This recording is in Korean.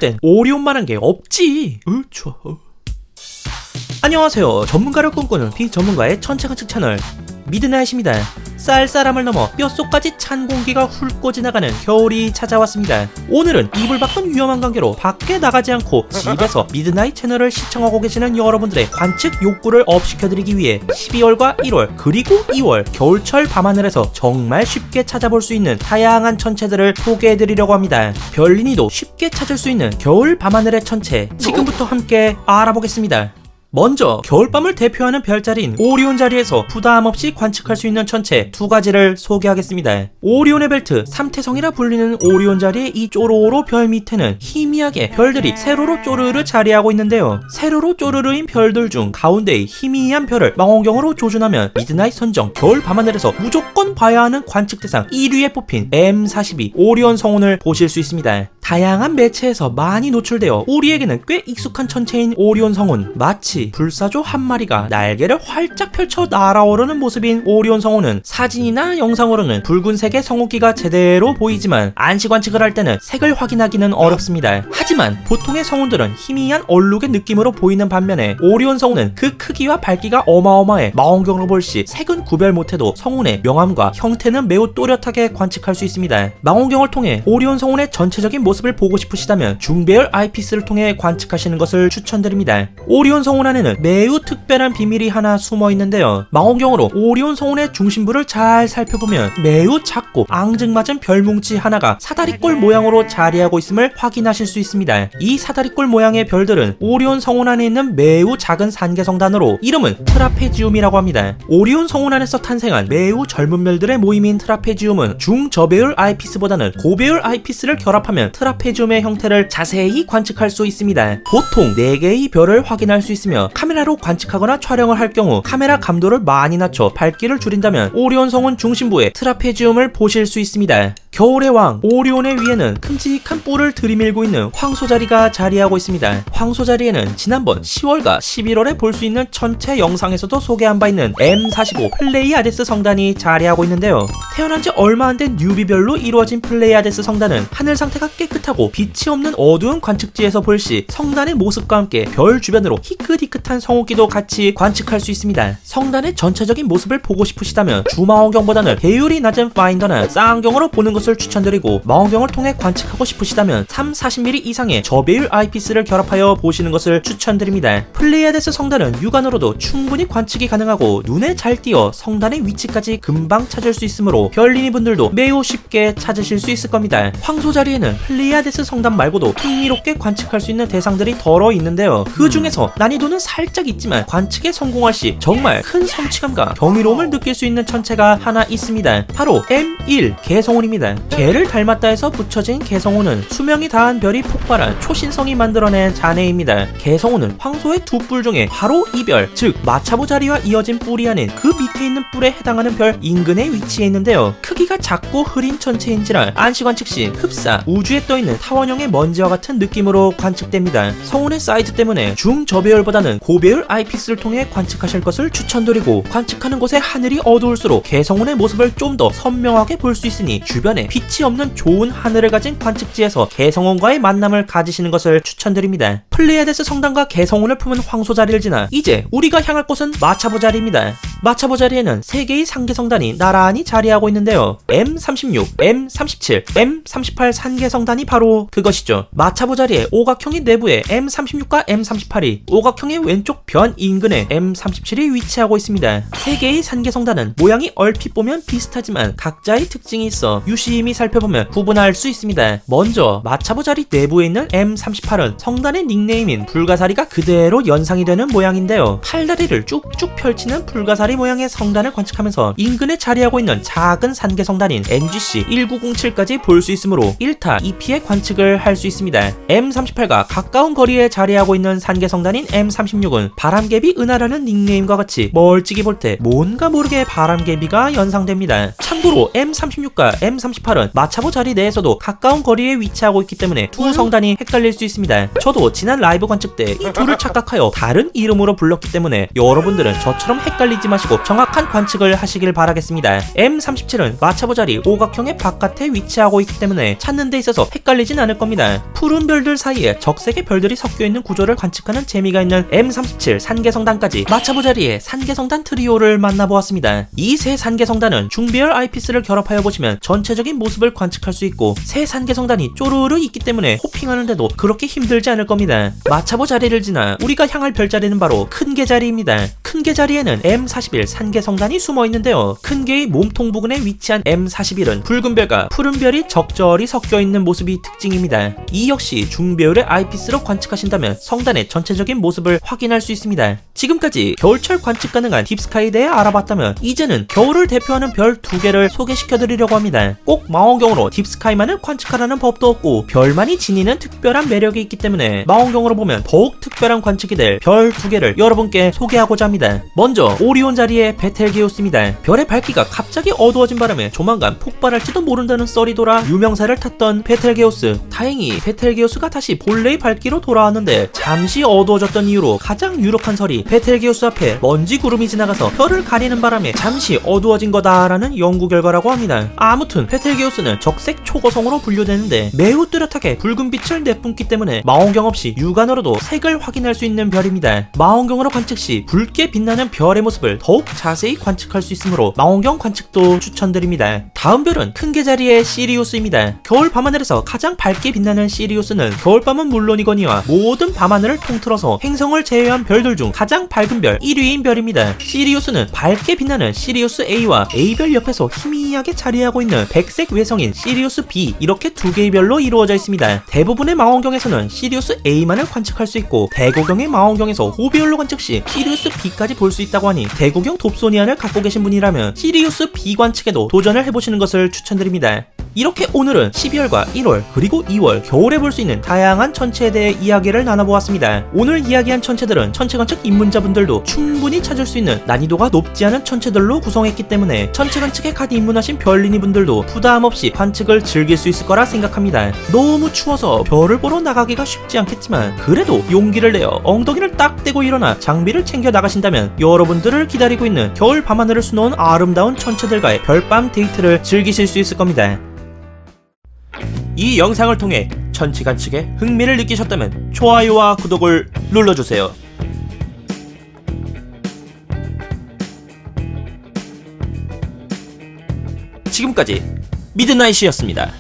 땐 오리온만한 게 없지. 좋아. 안녕하세요. 전문가를 꿈꾸는 비전문가의 천체관측 채널 미드나잇입니다. 쌀쌀함을 넘어 뼛속까지 찬 공기가 훑고 지나가는 겨울이 찾아왔습니다. 오늘은 이불 밖은 위험한 관계로 밖에 나가지 않고 집에서 미드나잇 채널을 시청하고 계시는 여러분들의 관측 욕구를 업시켜드리기 위해 12월과 1월 그리고 2월 겨울철 밤하늘에서 정말 쉽게 찾아볼 수 있는 다양한 천체들을 소개해드리려고 합니다. 별린이도 쉽게 찾을 수 있는 겨울 밤하늘의 천체, 지금부터 함께 알아보겠습니다. 먼저 겨울밤을 대표하는 별자리인 오리온 자리에서 부담없이 관측할 수 있는 천체 두 가지를 소개하겠습니다. 오리온의 벨트 3태성이라 불리는 오리온 자리의 이 쪼로로 별 밑에는 희미하게 별들이 세로로 쪼르르 자리하고 있는데요. 세로로 쪼르르인 별들 중 가운데의 희미한 별을 망원경으로 조준하면 미드나잇 선정 겨울 밤하늘에서 무조건 봐야 하는 관측 대상 1위에 뽑힌 M42 오리온 성운을 보실 수 있습니다. 다양한 매체에서 많이 노출되어 우리에게는 꽤 익숙한 천체인 오리온 성운, 마치 불사조 한 마리가 날개를 활짝 펼쳐 날아오르는 모습인 오리온 성운은 사진이나 영상으로는 붉은색의 성운기가 제대로 보이지만 안시 관측을 할 때는 색을 확인하기는 어렵습니다. 하지만 보통의 성운들은 희미한 얼룩의 느낌으로 보이는 반면에 오리온 성운은 그 크기와 밝기가 어마어마해 망원경으로 볼 시 색은 구별 못해도 성운의 명암과 형태는 매우 또렷하게 관측할 수 있습니다. 망원경을 통해 오리온 성운의 전체적인 모습을 보고 싶으시다면 중배열 아이피스를 통해 관측하시는 것을 추천드립니다. 오리온 성운 안에는 매우 특별한 비밀이 하나 숨어 있는데요. 망원경으로 오리온 성운의 중심부를 잘 살펴보면 매우 작고 앙증맞은 별뭉치 하나가 사다리꼴 모양으로 자리하고 있음을 확인하실 수 있습니다. 이 사다리꼴 모양의 별들은 오리온 성운 안에 있는 매우 작은 산계성단으로 이름은 트라페지움이라고 합니다. 오리온 성운 안에서 탄생한 매우 젊은 별들의 모임인 트라페지움은 중저배율 아이피스보다는 고배율 아이피스를 결합하면 트라페지움의 형태를 자세히 관측할 수 있습니다. 보통 4개의 별을 확인할 수 있으며 카메라로 관측하거나 촬영을 할 경우 카메라 감도를 많이 낮춰 밝기를 줄인다면 오리온 성운 중심부에 트라페지움을 보실 수 있습니다. 겨울의 왕 오리온의 위에는 큼직한 뿔을 들이밀고 있는 황소자리가 자리하고 있습니다. 황소자리에는 지난번 10월과 11월에 볼 수 있는 천체 영상에서도 소개한 바 있는 M45 플레이아데스 성단이 자리하고 있는데요. 태어난 지 얼마 안 된 뉴비별로 이루어진 플레이아데스 성단은 하늘 상태가 깨끗하고 빛이 없는 어두운 관측지에서 볼 시 성단의 모습과 함께 별 주변으로 희끗희끗한 성운기도 같이 관측할 수 있습니다. 성단의 전체적인 모습을 보고 싶으시다면 주망원경보다는 배율이 낮은 파인더나 쌍안경으로 보는 것을 추천드리고, 망원경을 통해 관측하고 싶으시다면 340mm 이상의 저배율 아이피스를 결합하여 보시는 것을 추천드립니다. 플레이아데스 성단은 육안으로도 충분히 관측이 가능하고 눈에 잘 띄어 성단의 위치까지 금방 찾을 수 있으므로 별린이 분들도 매우 쉽게 찾으실 수 있을 겁니다. 황소자리에는 플레이아데스 성단 말고도 흥미롭게 관측할 수 있는 대상들이 덜어 있는데요. 그 중에서 난이도는 살짝 있지만 관측에 성공할 시 정말 큰 성취감과 경이로움을 느낄 수 있는 천체가 하나 있습니다. 바로 M1 개성운입니다. 개를 닮았다 해서 붙여진 개성운은 수명이 다한 별이 폭발한 초신성이 만들어낸 잔해입니다. 개성운은 황소의 두 뿔 중에 바로 이 별, 즉 마차보 자리와 이어진 뿔이 아닌 그 밑에 있는 뿔에 해당하는 별 인근에 위치해 있는데요. 크기가 작고 흐린 천체인지라 안시 관측 시 흡사, 우주에 떠있는 타원형의 먼지와 같은 느낌으로 관측됩니다. 성운의 사이즈 때문에 중저배율보다는 고배율 아이피스를 통해 관측하실 것을 추천드리고, 관측하는 곳의 하늘이 어두울수록 개성운의 모습을 좀 더 선명하게 볼 수 있으니 주변에 빛이 없는 좋은 하늘을 가진 관측지에서 개성운과의 만남을 가지시는 것을 추천드립니다. 플레이아데스 성단과 개성운을 품은 황소자리를 지나 이제 우리가 향할 곳은 마차보 자리입니다. 마차보 자리에는 3개의 상계성단이 나란히 자리하고 있는데요. M36, M37, M38 상계성단이 바로 그것이죠. 마차보 자리의 오각형의 내부에 M36과 M38이, 오각형의 왼쪽 변 인근에 M37이 위치하고 있습니다. 3개의 상계성단은 모양이 얼핏 보면 비슷하지만 각자의 특징이 있어 유심히 살펴보면 구분할 수 있습니다. 먼저 마차보 자리 내부에 있는 M38은 성단의 닉네임인 불가사리가 그대로 연상이 되는 모양인데요. 팔다리를 쭉쭉 펼치는 불가사리 모양의 성단을 관측하면서 인근에 자리하고 있는 작은 산계성단인 NGC 1907까지 볼 수 있으므로 1타 2피의 관측을 할 수 있습니다. M38과 가까운 거리에 자리하고 있는 산계성단인 M36은 바람개비 은하라는 닉네임과 같이 멀찍이 볼 때 뭔가 모르게 바람개비가 연상됩니다. 참고로 M36과 M38 M38은 마차보 자리 내에서도 가까운 거리에 위치하고 있기 때문에 두 성단이 헷갈릴 수 있습니다. 저도 지난 라이브 관측 때 이 둘을 착각하여 다른 이름으로 불렀기 때문에 여러분들은 저처럼 헷갈리지 마시고 정확한 관측을 하시길 바라겠습니다. M37은 마차보 자리 오각형의 바깥에 위치하고 있기 때문에 찾는 데 있어서 헷갈리진 않을 겁니다. 푸른 별들 사이에 적색의 별들이 섞여있는 구조를 관측하는 재미가 있는 M37 산계성단까지 마차보 자리의 산계성단 트리오를 만나보았습니다. 이 세 산계성단은 중배열 아이피스를 결합하여 보시면 전체적인 모습을 관측할 수 있고 세 산계성단이 쪼르르 있기 때문에 호핑하는데도 그렇게 힘들지 않을 겁니다. 마차보 자리를 지나 우리가 향할 별자리는 바로 큰개 자리입니다. 큰개 자리에는 M41 산계성단이 숨어 있는데요. 큰개의 몸통 부근에 위치한 M41은 붉은 별과 푸른 별이 적절히 섞여 있는 모습이 특징입니다. 이 역시 중배열의 아이피스로 관측하신다면 성단의 전체적인 모습을 확인할 수 있습니다. 지금까지 겨울철 관측 가능한 딥스카이에 대해 알아봤다면 이제는 겨울을 대표하는 별 2개를 소개시켜드리려고 합니다. 꼭 망원경으로 딥스카이만을 관측하라는 법도 없고 별만이 지니는 특별한 매력이 있기 때문에 망원경으로 보면 더욱 특별한 관측이 될 별 2개를 여러분께 소개하고자 합니다. 먼저 오리온 자리의 베텔게우스입니다. 별의 밝기가 갑자기 어두워진 바람에 조만간 폭발할지도 모른다는 썰이 돌아 유명세를 탔던 베텔게우스. 다행히 베텔게우스가 다시 본래의 밝기로 돌아왔는데 잠시 어두워졌던 이유로 가장 유력한 설이 베텔게우스 앞에 먼지 구름이 지나가서 별을 가리는 바람에 잠시 어두워진 거다라는 연구 결과라고 합니다. 아무튼 베텔게우스는 적색 초거성으로 분류되는데 매우 뚜렷하게 붉은 빛을 내뿜기 때문에 망원경 없이 육안으로도 색을 확인할 수 있는 별입니다. 망원경으로 관측 시 붉게 빛나는 별의 모습을 더욱 자세히 관측할 수 있으므로 망원경 관측도 추천드립니다. 다음 별은 큰개 자리의 시리우스입니다. 겨울 밤하늘에서 가장 밝게 빛나는 시리우스는 겨울밤은 물론이거니와 모든 밤하늘을 통틀어서 행성을 제외한 별들 중 가장 밝은 별 1위인 별입니다. 시리우스는 밝게 빛나는 시리우스 A와 A별 옆에서 희미하게 자리하고 있는 백색 외성인 시리우스 B 이렇게 두 개의 별로 이루어져 있습니다. 대부분의 망원경에서는 시리우스 A만을 관측할 수 있고 대구경의 망원경에서 호비율로 관측 시 시리우스 B까지 볼 수 있다고 하니 대구경 돕소니안을 갖고 계신 분이라면 시리우스 B 관측에도 도전을 해보시는 것을 추천드립니다. 이렇게 오늘은 12월과 1월 그리고 2월 겨울에 볼 수 있는 다양한 천체에 대해 이야기를 나눠보았습니다. 오늘 이야기한 천체들은 천체관측 입문자분들도 충분히 찾을 수 있는 난이도가 높지 않은 천체들로 구성했기 때문에 천체관측에 갓 입문하신 별린이 분들도 부담없이 관측을 즐길 수 있을 거라 생각합니다. 너무 추워서 별을 보러 나가기가 쉽지 않겠지만 그래도 용기를 내어 엉덩이를 딱 대고 일어나 장비를 챙겨 나가신다면 여러분들을 기다리고 있는 겨울 밤하늘을 수놓은 아름다운 천체들과의 별밤 데이트를 즐기실 수 있을 겁니다. 이 영상을 통해 천체 관측에 흥미를 느끼셨다면 좋아요와 구독을 눌러주세요. 지금까지 미드나잇이었습니다.